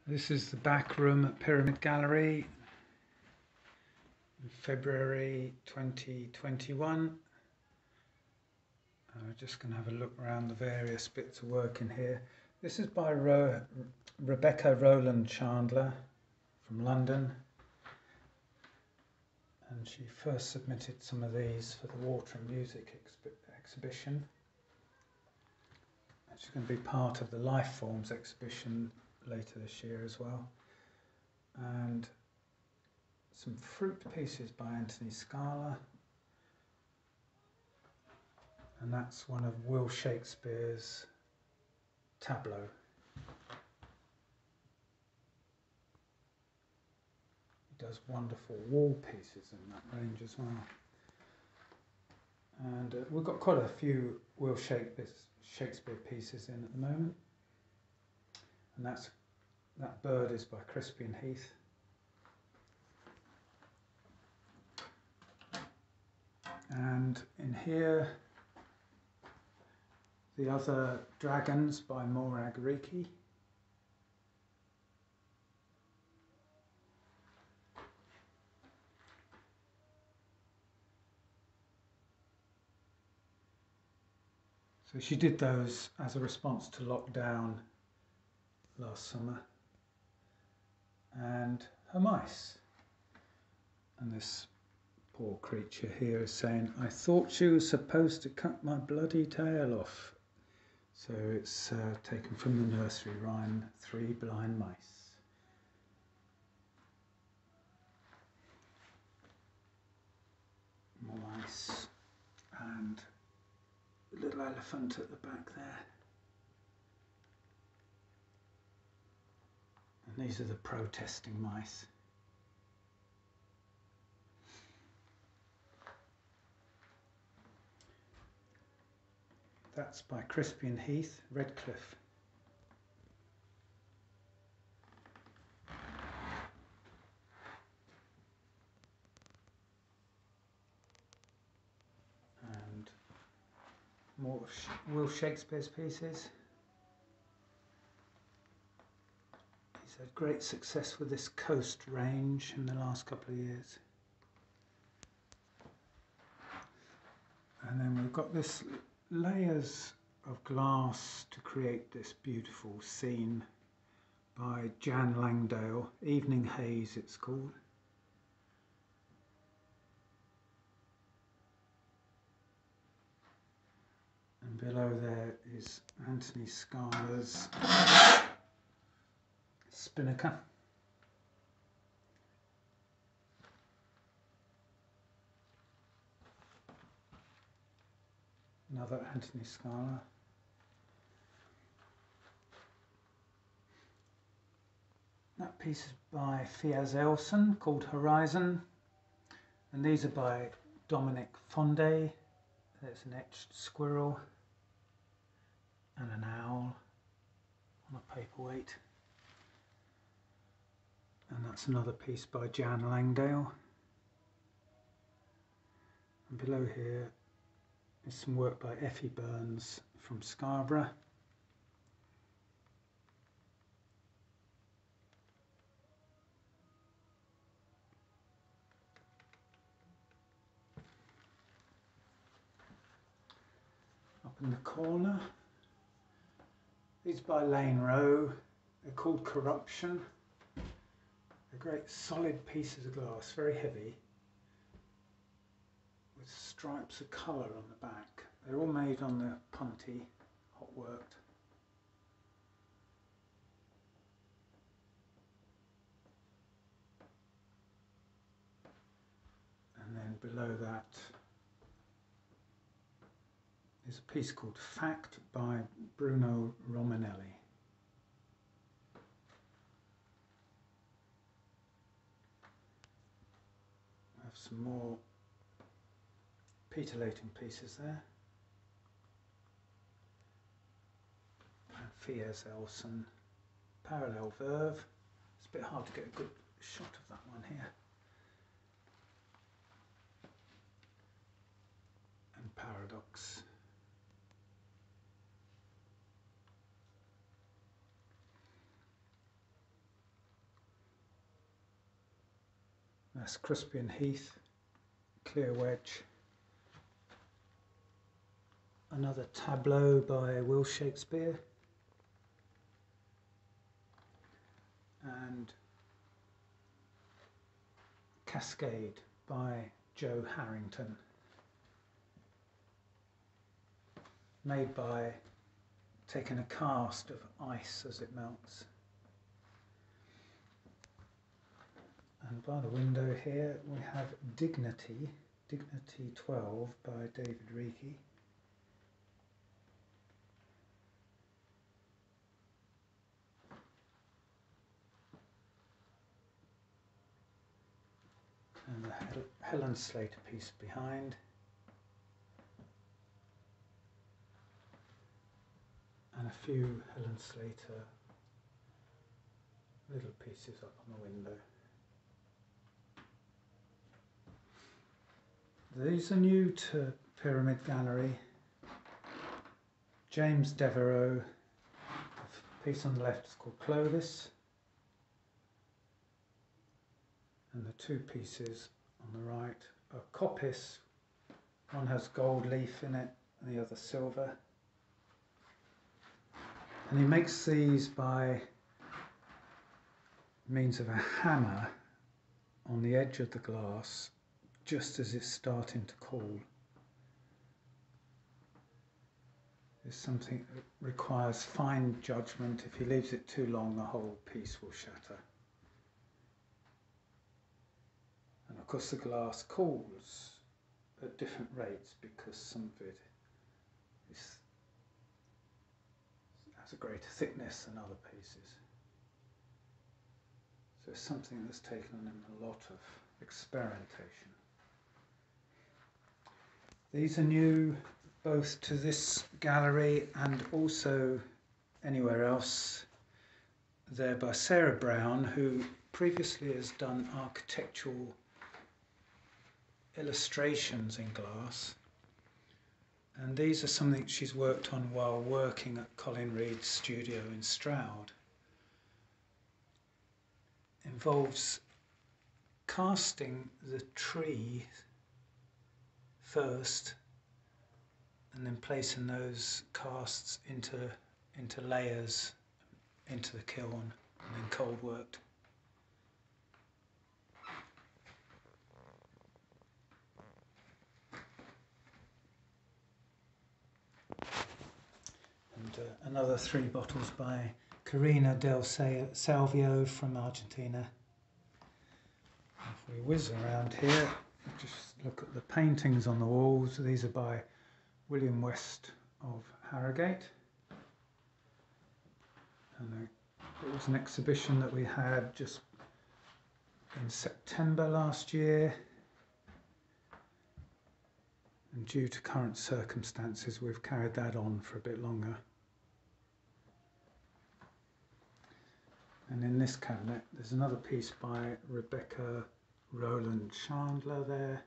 This is the back room at Pyramid Gallery in February 2021. I'm just going to have a look around the various bits of work in here. This is by Rebecca Rowland Chandler from London, and she first submitted some of these for the Water and Music exhibition. And she's going to be part of the Life Forms exhibition later this year as well. And some fruit pieces by Anthony Scala, and that's one of Will Shakespeare's tableaux. He does wonderful wall pieces in that range as well. And we've got quite a few Will Shakespeare pieces in at the moment. And that bird is by Crispian Heath. And in here, the other dragons by Moarricky. So she did those as a response to lockdown last summer. And her mice. And this poor creature here is saying, "I thought she was supposed to cut my bloody tail off." So it's taken from the nursery rhyme, Three Blind Mice. More mice. And the little elephant at the back there. And these are the protesting mice. That's by Crispian Heath, Redcliffe. And more of Will Shakespeare's pieces. He's had great success with this coast range in the last couple of years. And then we've got this layers of glass to create this beautiful scene by Jan Langdale, Evening Haze it's called. And below there is Anthony Scala's Spinnaker. Another Anthony Scala. That piece is by Fiaz Elson called Horizon, and these are by Dominic Fonde. There's an etched squirrel and an owl on a paperweight, and that's another piece by Jan Langdale. And below here is some work by Effie Burns from Scarborough. Up in the corner, these by Lane Rowe. They're called Corruption. They're great solid pieces of glass, very heavy, with stripes of colour on the back. They're all made on the punty, hot worked. And then below that is a piece called Fact by Bruno Romanelli. I have some more petiolating pieces there. Fiaz Elson, Parallel Verve. It's a bit hard to get a good shot of that one here. And Paradox. That's Crispian Heath, clear wedge. Another tableau by Will Shakespeare. And Cascade by Joe Harrington. Made by taking a cast of ice as it melts. And by the window here we have Dignity 12 by David Reiki. And the Helen Slater piece behind. And a few Helen Slater little pieces up on the window. These are new to Pyramid Gallery. James Devereux, the piece on the left is called Clovis, and the two pieces on the right are Coppice. One has gold leaf in it and the other silver. And he makes these by means of a hammer on the edge of the glass just as it's starting to cool. It's something that requires fine judgment. If he leaves it too long, the whole piece will shatter. And of course the glass cools at different rates because some of it has a greater thickness than other pieces. So it's something that's taken on him a lot of experimentation. These are new both to this gallery and also anywhere else. They're by Sarah Brown, who previously has done architectural illustrations in glass. And these are something she's worked on while working at Colin Reed's studio in Stroud. Involves casting the tree first and then placing those casts into layers into the kiln and then cold worked. And another 3 bottles by Carina del Salvio from Argentina. If we whiz around here, just look at the paintings on the walls. These are by William West of Harrogate. And it was an exhibition that we had just in September last year. And due to current circumstances, we've carried that on for a bit longer. And in this cabinet, there's another piece by Rebecca Rowland Chandler there.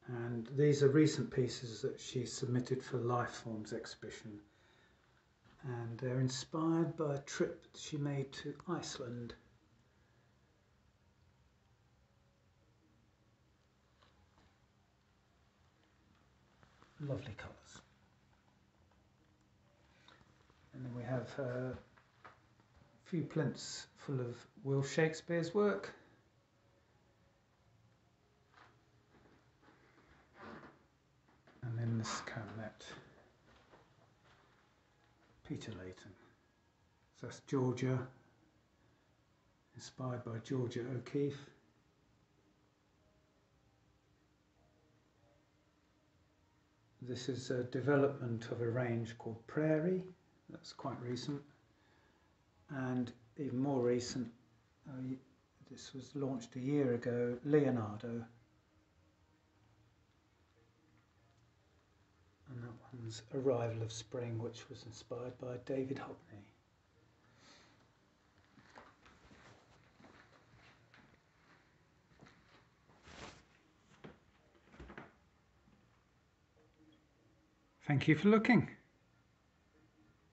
And these are recent pieces that she submitted for the Lifeforms exhibition. And they're inspired by a trip that she made to Iceland. Lovely colours. And then we have a few plinths full of Will Shakespeare's work. And in this cabinet, Peter Layton. So that's Georgia, inspired by Georgia O'Keeffe. This is a development of a range called Prairie. That's quite recent. And even more recent, this was launched a year ago, Leonardo. And that one's Arrival of Spring, which was inspired by David Hockney. Thank you for looking.